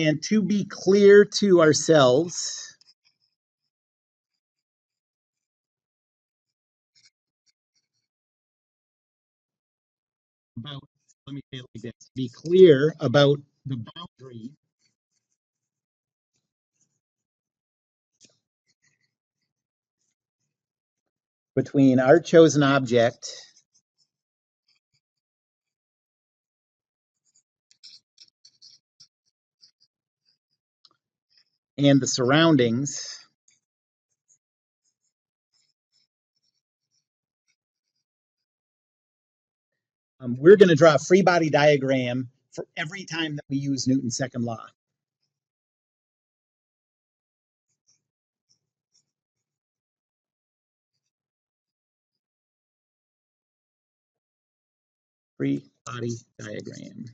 And to be clear to ourselves about, let me say it like this, be clear about the boundary between our chosen object and the surroundings. We're going to draw a free body diagram for every time that we use Newton's second law. Free body diagram.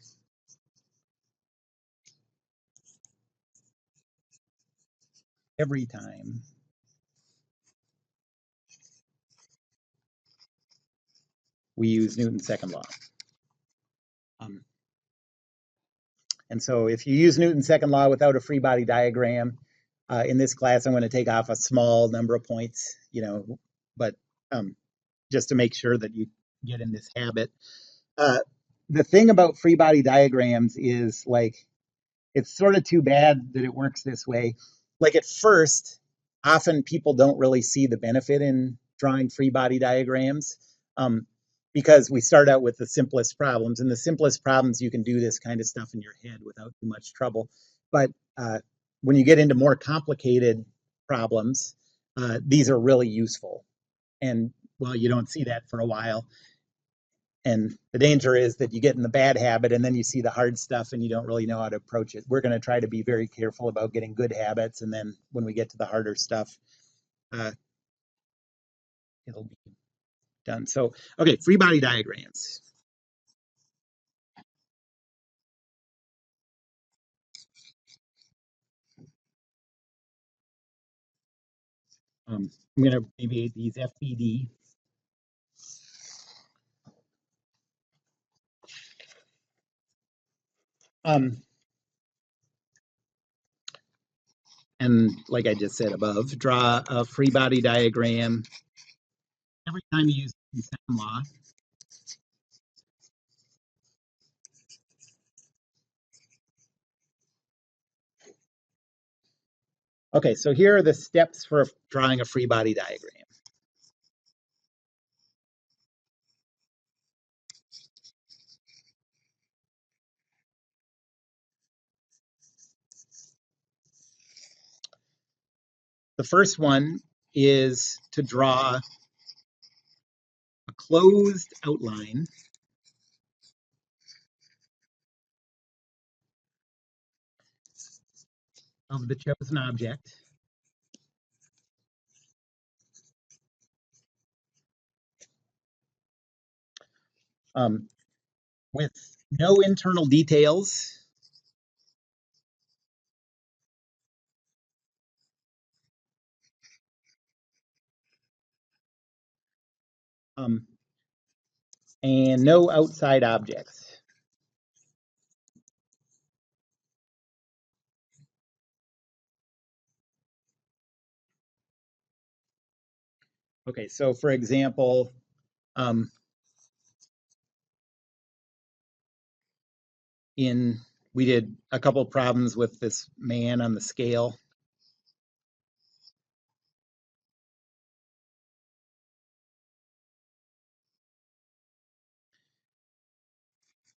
Every time we use Newton's second law. And so if you use Newton's second law without a free body diagram, in this class, I'm going to take off a small number of points, but just to make sure that you get in this habit. The thing about free body diagrams is like, it's sort of too bad that it works this way. Like at first, often people don't really see the benefit in drawing free body diagrams because we start out with the simplest problems. And the simplest problems, you can do this kind of stuff in your head without too much trouble. But when you get into more complicated problems, these are really useful. And well, you don't see that for a while. And the danger is that you get in the bad habit and then you see the hard stuff and you don't really know how to approach it. We're going to try to be very careful about getting good habits. And then when we get to the harder stuff, it'll be done. So, okay, free body diagrams. I'm going to abbreviate these FBD. And like I just said above, draw a free body diagram every time you use the second law. Okay, so here are the steps for drawing a free body diagram. The first one is to draw a closed outline of the chosen object with no internal details and no outside objects. Okay, so for example, we did a couple problems with this man on the scale.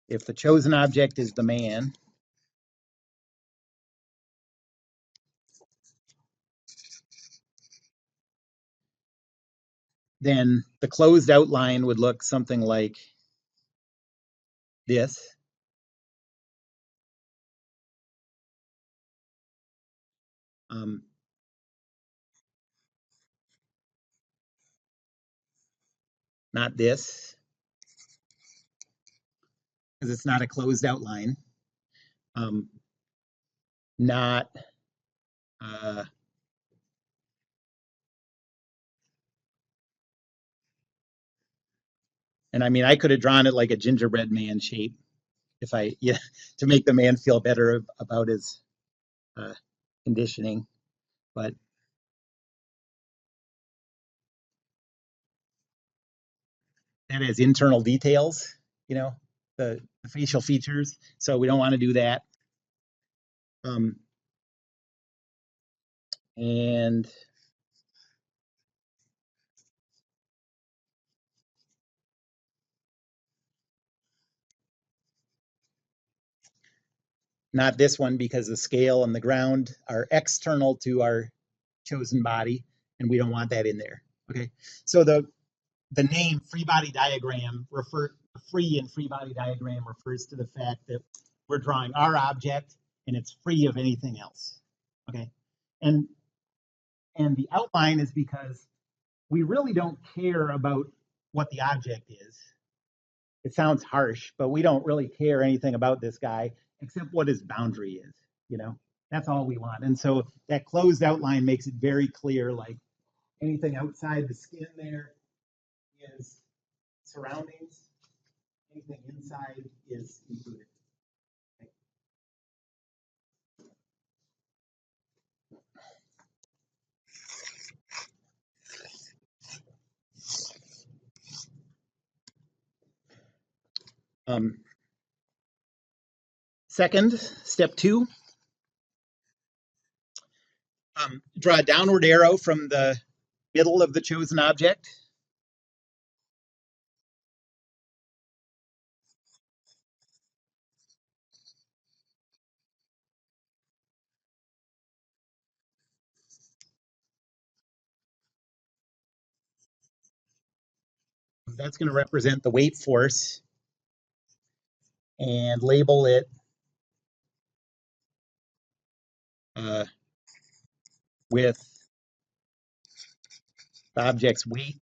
If the chosen object is the man, then the closed outline would look something like this. Not this, because it's not a closed outline. Not and I mean, I could have drawn it like a gingerbread man shape if to make the man feel better about his conditioning, but that is internal details, you know, the facial features. So we don't want to do that. And not this one because the scale and the ground are external to our chosen body, and we don't want that in there. Okay, so the name free body diagram free and free body diagram refers to the fact that we're drawing our object and it's free of anything else. Okay, and the outline is because we really don't care about what the object is. It sounds harsh, but we don't really care anything about this guy except what his boundary is, you know? That's all we want. And so that closed outline makes it very clear, like anything outside the skin there is surroundings, anything inside is included. Second, step 2, draw a downward arrow from the middle of the chosen object. That's going to represent the weight force, and label it with the object's weight.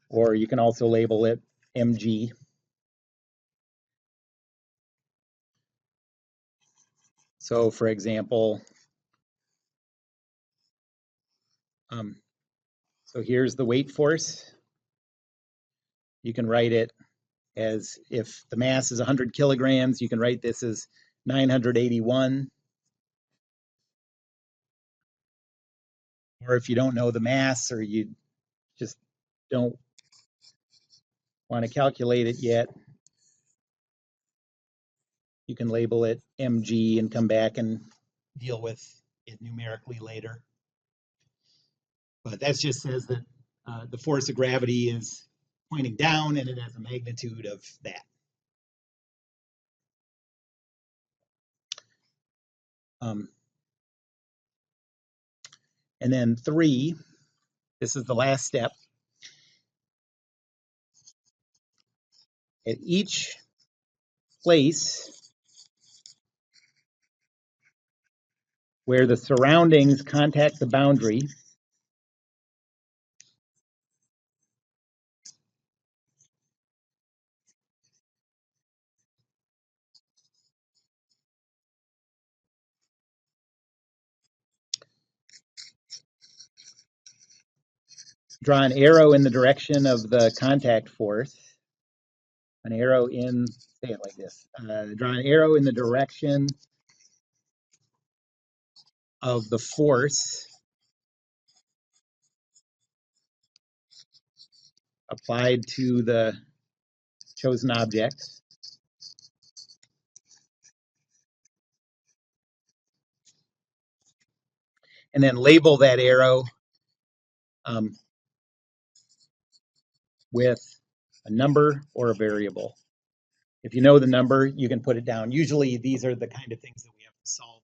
Or you can also label it mg. So for example, so here's the weight force. You can write it as, if the mass is 100 kilograms, you can write this as 981. Or if you don't know the mass, or you just don't want to calculate it yet, you can label it mg and come back and deal with it numerically later. But that just says that the force of gravity is pointing down and it has a magnitude of that. And then 3, this is the last step. At each place where the surroundings contact the boundary, draw an arrow in the direction of the contact force. An arrow in, say it like this, draw an arrow in the direction of the force applied to the chosen object. And then label that arrow with a number or a variable. If you know the number, you can put it down. Usually these are the kind of things that we have to solve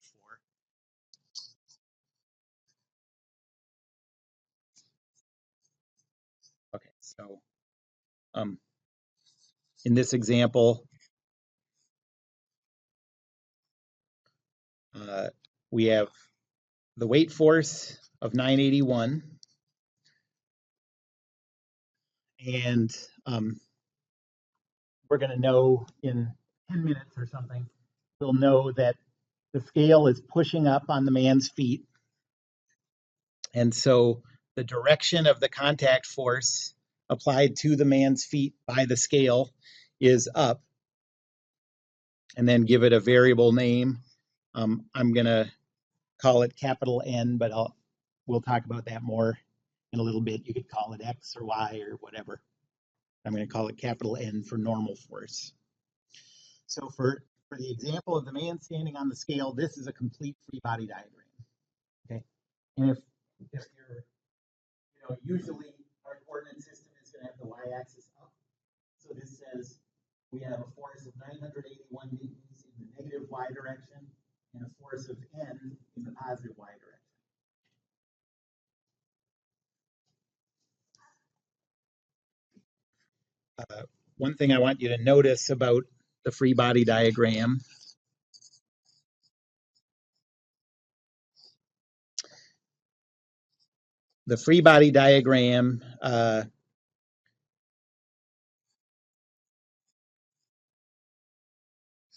for. Okay, so in this example, we have the weight force of 981, and we're going to know in 10 minutes or something, we'll know that the scale is pushing up on the man's feet. And so the direction of the contact force applied to the man's feet by the scale is up. and then give it a variable name. I'm going to call it capital N, but we'll talk about that more in a little bit. You could call it X or Y or whatever. I'm going to call it capital N for normal force. So for the example of the man standing on the scale, this is a complete free body diagram. Okay, and if you're, usually our coordinate system is going to have the y-axis up. So this says we have a force of 981 newtons in the negative y direction and a force of N in the positive y direction. One thing I want you to notice about the free body diagram,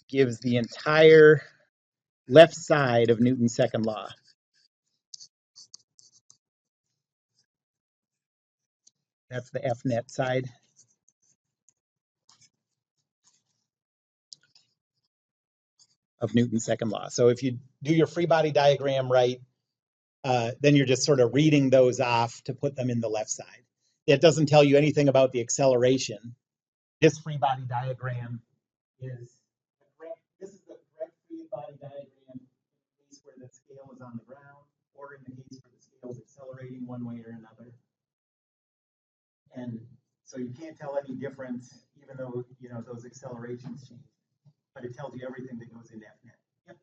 gives the entire left side of Newton's second law. That's the F net side. Of Newton's second law. So if you do your free body diagram right, then you're just sort of reading those off to put them in the left side. It doesn't tell you anything about the acceleration. This free body diagram is this is the correct free body diagram in the case where the scale is on the ground, or in the case where the scale is accelerating one way or another. And so you can't tell any difference, even though those accelerations change. But it tells you everything that goes into F net. Yep.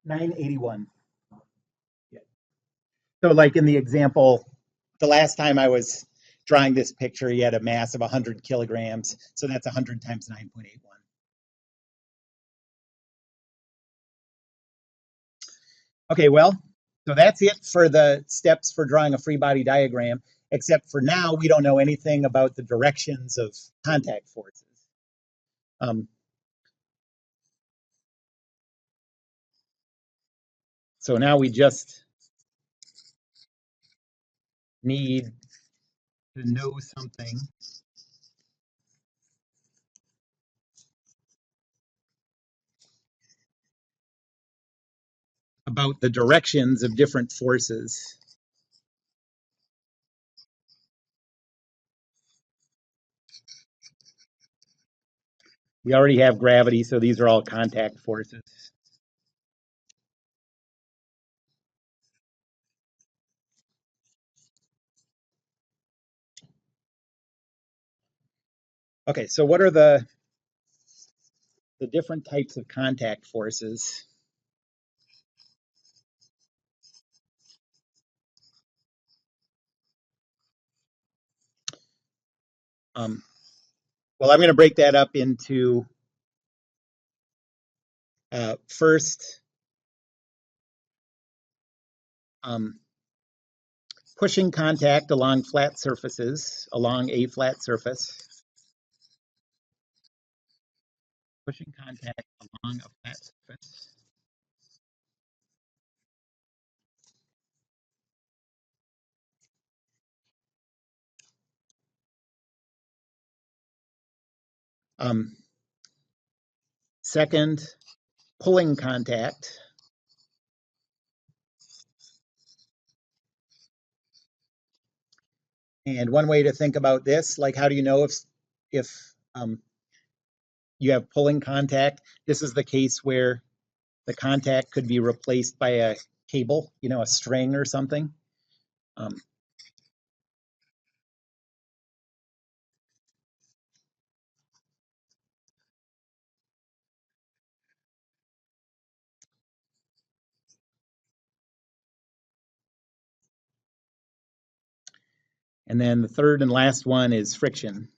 981. Yeah. So like in the example, the last time I was drawing this picture, he had a mass of 100 kilograms. So that's 100 times 9.81. Okay, well, so that's it for the steps for drawing a free body diagram, except for now we don't know anything about the directions of contact forces. So now we just need to know something about the directions of different forces. We already have gravity, so these are all contact forces. Okay, so what are the different types of contact forces? Well, I'm going to break that up into first pushing contact along flat surfaces, along a flat surface. Pushing contact along a flat surface. Second, pulling contact. And one way to think about this, like how do you know if you have pulling contact? This is the case where the contact could be replaced by a cable, a string or something. And then the third and last one is friction.